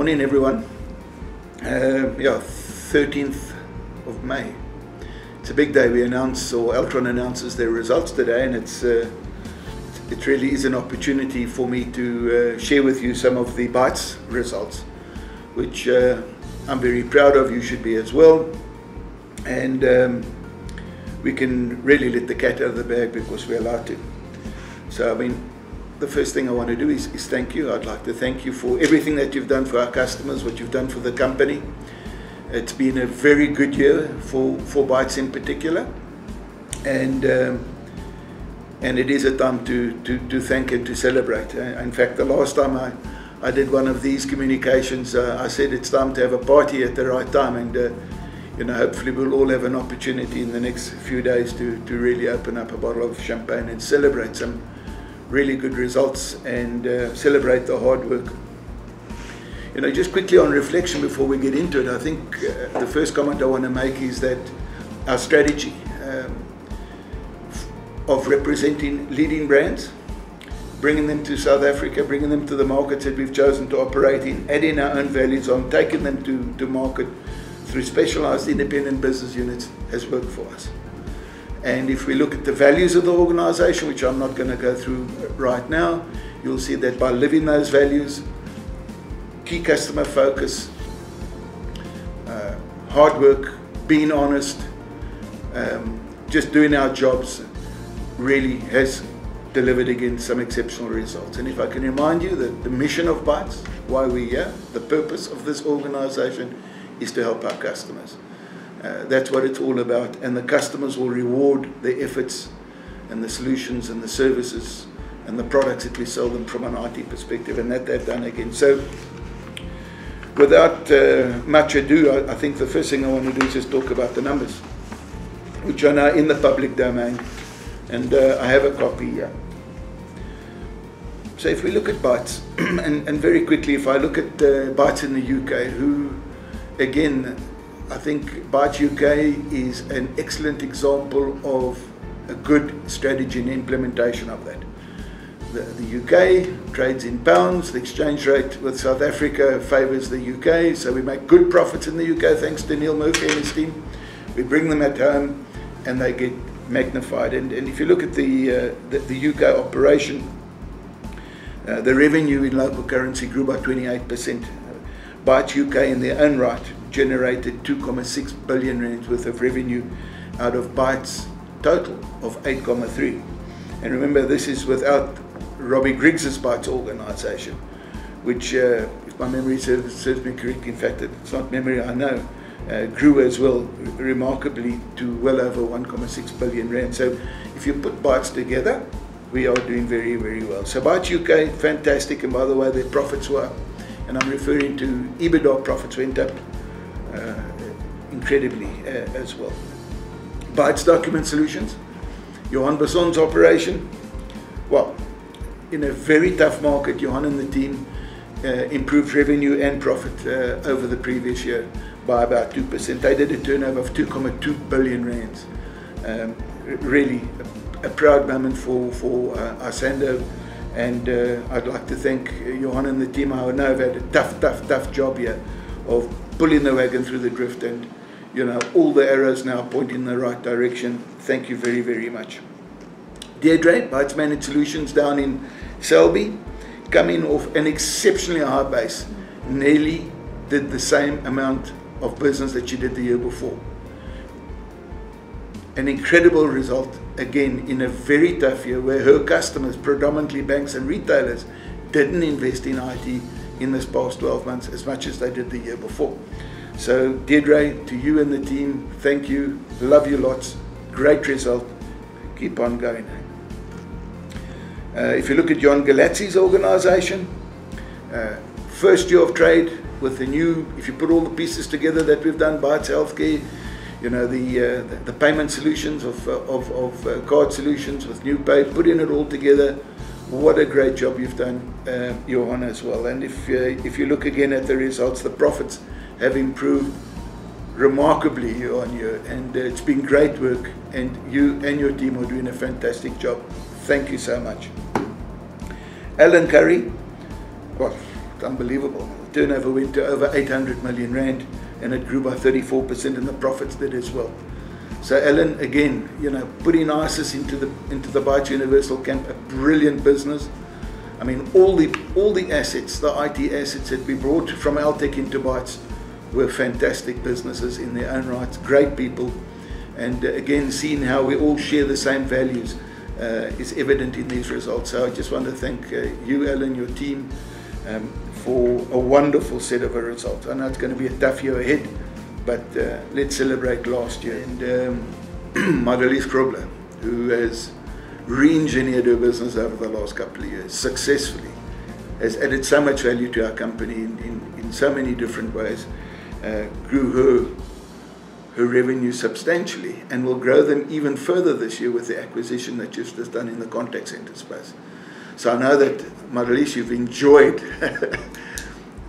morning, everyone. 13th of May. It's a big day. We announce, or Altron announces their results today, and it really is an opportunity for me to share with you some of the Bytes results, which I'm very proud of. You should be as well. And we can really let the cat out of the bag because we're allowed to. So, I mean, the first thing I want to do is thank you. I'd like to thank you for everything that you've done for our customers, what you've done for the company. It's been a very good year for Bytes in particular, and it is a time to thank and to celebrate. In fact, the last time I did one of these communications, I said it's time to have a party at the right time, and you know, hopefully we'll all have an opportunity in the next few days to really open up a bottle of champagne and celebrate some really good results and celebrate the hard work. You know, just quickly on reflection before we get into it, I think the first comment I want to make is that our strategy of representing leading brands, bringing them to South Africa, bringing them to the markets that we've chosen to operate in, adding our own values on, taking them to market through specialized independent business units has worked for us. And if we look at the values of the organization, which I'm not going to go through right now, you'll see that by living those values, key customer focus, hard work, being honest, just doing our jobs, really has delivered again some exceptional results. And if I can remind you that the mission of Bytes, why we're here, the purpose of this organization is to help our customers. That's what it's all about, and the customers will reward the efforts and the solutions and the services and the products that we sell them from an IT perspective, and that they've done again. So without much ado, I think the first thing I want to do is just talk about the numbers, which are now in the public domain, and I have a copy here. So if we look at Bytes, and very quickly, if I look at Bytes in the UK, who again, I think Bytes UK is an excellent example of a good strategy and implementation of that. The UK trades in pounds, the exchange rate with South Africa favours the UK, so we make good profits in the UK thanks to Neil Murphy and his team. We bring them at home and they get magnified. And if you look at the UK operation, the revenue in local currency grew by 28%. Bytes UK in their own right generated 2.6 billion rands worth of revenue out of Bytes total of 8.3. And remember, this is without Robbie Griggs's Bytes organization, which, if my memory serves me correctly, in fact it's not memory, I know, grew as well remarkably to well over 1.6 billion rand. So if you put Bytes together, we are doing very, very well. So Bytes UK, fantastic, and by the way, their profits were up. And I'm referring to EBITDA profits went up incredibly as well. Bytes Document Solutions, Johan Besson's operation, well, in a very tough market, Johan and the team improved revenue and profit over the previous year by about 2%. They did a turnover of 2.2 billion rands. Really a proud moment for Asando. And I'd like to thank Johan and the team. I know have had a tough job here of pulling the wagon through the drift, and you know, all the arrows now pointing in the right direction. Thank you very, very much. Deirdre, Bytes Managed Solutions down in Selby, coming off an exceptionally high base, nearly did the same amount of business that she did the year before. An incredible result, again, in a very tough year where her customers, predominantly banks and retailers, didn't invest in IT in this past 12 months as much as they did the year before. So Deirdre, to you and the team, thank you, love you lots, great result, keep on going. If you look at John Galazzi's organization, first year of trade with the new, if you put all the pieces together that we've done, Bytes Healthcare, you know, the payment solutions of card solutions with new pay, putting it all together. What a great job you've done, Johan, as well. And if you look again at the results, the profits have improved remarkably year on year, and it's been great work, and you and your team are doing a fantastic job. Thank you so much. Alan Curry, well, unbelievable. turnover went to over 800 million rand, and it grew by 34%, and the profits did as well. So Alan, again, you know, putting ISIS into the Bytes Universal Camp, a brilliant business. I mean, all the assets, the IT assets that we brought from Altec into Bytes were fantastic businesses in their own rights, great people, and again, seeing how we all share the same values is evident in these results. So I just want to thank you, Alan, your team, for a wonderful set of results. I know it's going to be a tough year ahead, but let's celebrate last year. And Marlies Krobler, who has re-engineered her business over the last couple of years successfully, has added so much value to our company in so many different ways, grew her revenue substantially, and will grow them even further this year with the acquisition that you've just done in the contact center space. So I know that, Marlies, you've enjoyed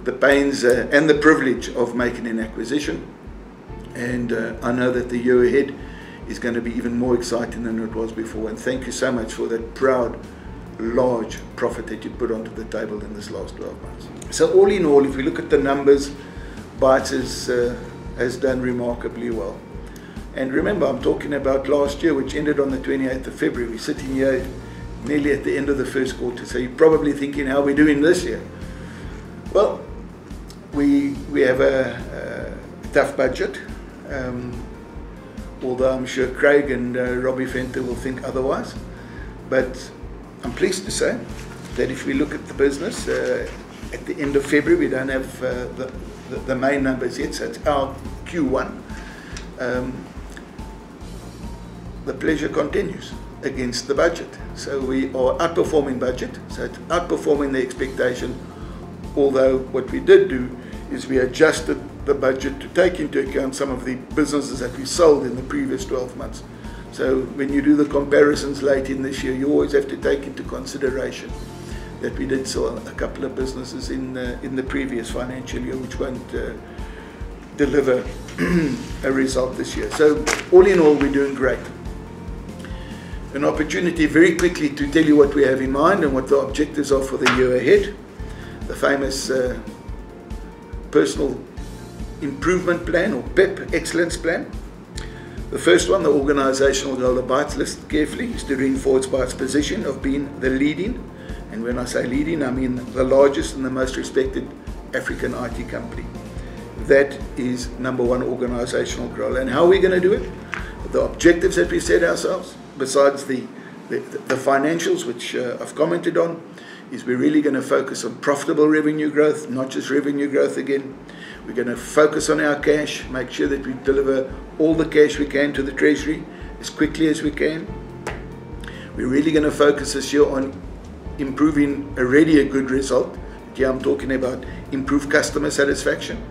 the pains and the privilege of making an acquisition, and I know that the year ahead is going to be even more exciting than it was before. And thank you so much for that proud, large profit that you put onto the table in this last 12 months. So all in all, if we look at the numbers, Bytes has done remarkably well. And remember, I'm talking about last year, which ended on the 28th of February. We're sitting here nearly at the end of the first quarter. So you're probably thinking, how are we doing this year? Well, we have a tough budget. Although I'm sure Craig and Robbie Venter will think otherwise. But I'm pleased to say that if we look at the business, at the end of February, we don't have the main numbers yet, so it's our Q1. The pleasure continues against the budget. So we are outperforming budget, so it's outperforming the expectation, although what we did do is we adjusted the budget to take into account some of the businesses that we sold in the previous 12 months. So when you do the comparisons late in this year, you always have to take into consideration that we did sell a couple of businesses in the previous financial year which won't deliver a result this year. So all in all, we're doing great. An opportunity very quickly to tell you what we have in mind and what the objectives are for the year ahead. The famous Personal Improvement Plan, or PEP, Excellence Plan. The first one, the organizational goal of Bytes, listed carefully, is to reinforce Bytes' position of being the leading, and when I say leading, I mean the largest and the most respected African IT company. That is number one organizational goal. And how are we going to do it? The objectives that we set ourselves, besides the financials, which I've commented on, is we're really going to focus on profitable revenue growth, not just revenue growth again. We're going to focus on our cash, make sure that we deliver all the cash we can to the treasury as quickly as we can. We're really going to focus this year on improving already a good result. Here I'm talking about improved customer satisfaction.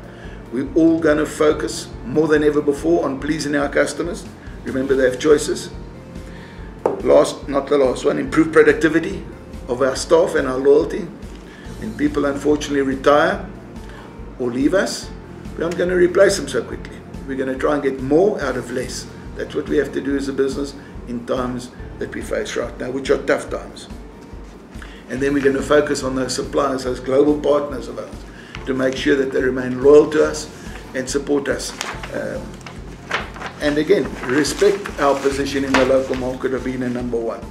We're all going to focus more than ever before on pleasing our customers. Remember, they have choices. Last, not the last one, improve productivity of our staff and our loyalty. When people unfortunately retire or leave us, we aren't going to replace them so quickly. We're going to try and get more out of less. That's what we have to do as a business in times that we face right now, which are tough times. And then we're going to focus on those suppliers, those global partners of ours, to make sure that they remain loyal to us and support us. And again, respect our position in the local market of being a number one.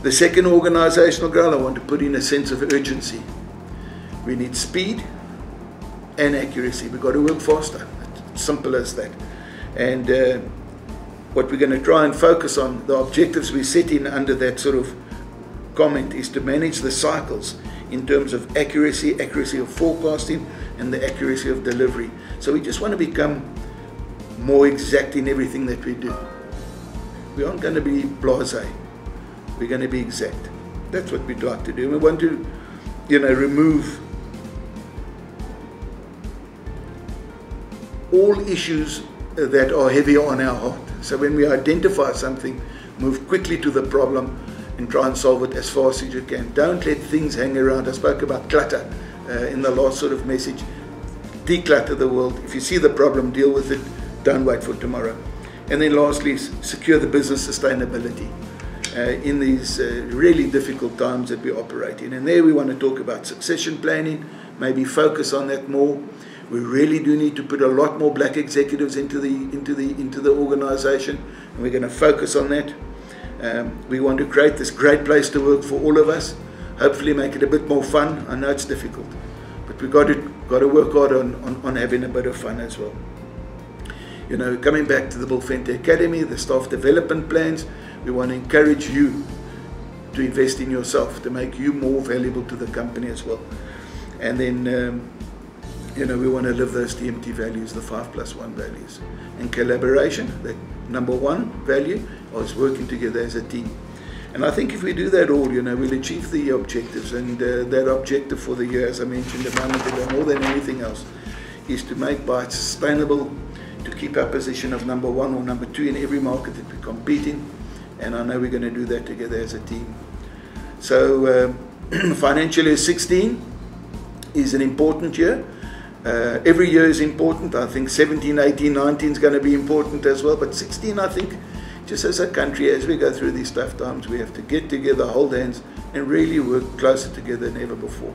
The second organizational goal, I want to put in a sense of urgency. We need speed and accuracy. We've got to work faster. It's simple as that. And what we're going to try and focus on, the objectives we set in under that sort of comment, is to manage the cycles in terms of accuracy of forecasting, and the accuracy of delivery. So we just want to become more exact in everything that we do. We aren't going to be blasé. We're going to be exact. That's what we'd like to do. We want to, remove all issues that are heavy on our heart. So when we identify something, move quickly to the problem and try and solve it as fast as you can. Don't let things hang around. I spoke about clutter in the last sort of message. Declutter the world. If you see the problem, deal with it. Don't wait for tomorrow. And then lastly, secure the business sustainability in these really difficult times that we operate in. And there we want to talk about succession planning, maybe focus on that more. We really do need to put a lot more black executives into the organization, and we're going to focus on that. We want to create this great place to work for all of us. Hopefully make it a bit more fun. I know it's difficult, but we've got to work hard on having a bit of fun as well. You know, coming back to the Bill Venter Academy, the staff development plans, we want to encourage you to invest in yourself, to make you more valuable to the company as well. And then, you know, we want to live those TMT values, the 5+1 values. And collaboration, the number one value, is working together as a team. And I think if we do that all, you know, we'll achieve the objectives. And that objective for the year, as I mentioned a moment ago, more than anything else, is to make Bytes sustainable, to keep our position of number one or number two in every market that we compete in. And I know we're going to do that together as a team. So financial year 16 is an important year. Every year is important. I think 17, 18, 19 is going to be important as well. But 16, I think, just as a country, as we go through these tough times, we have to get together, hold hands, and really work closer together than ever before.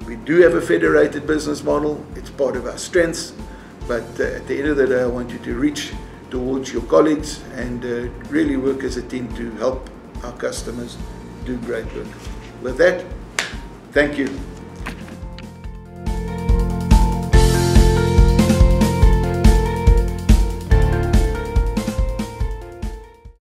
We do have a federated business model. It's part of our strengths. But at the end of the day, I want you to reach towards your colleagues and really work as a team to help our customers do great work. With that, thank you.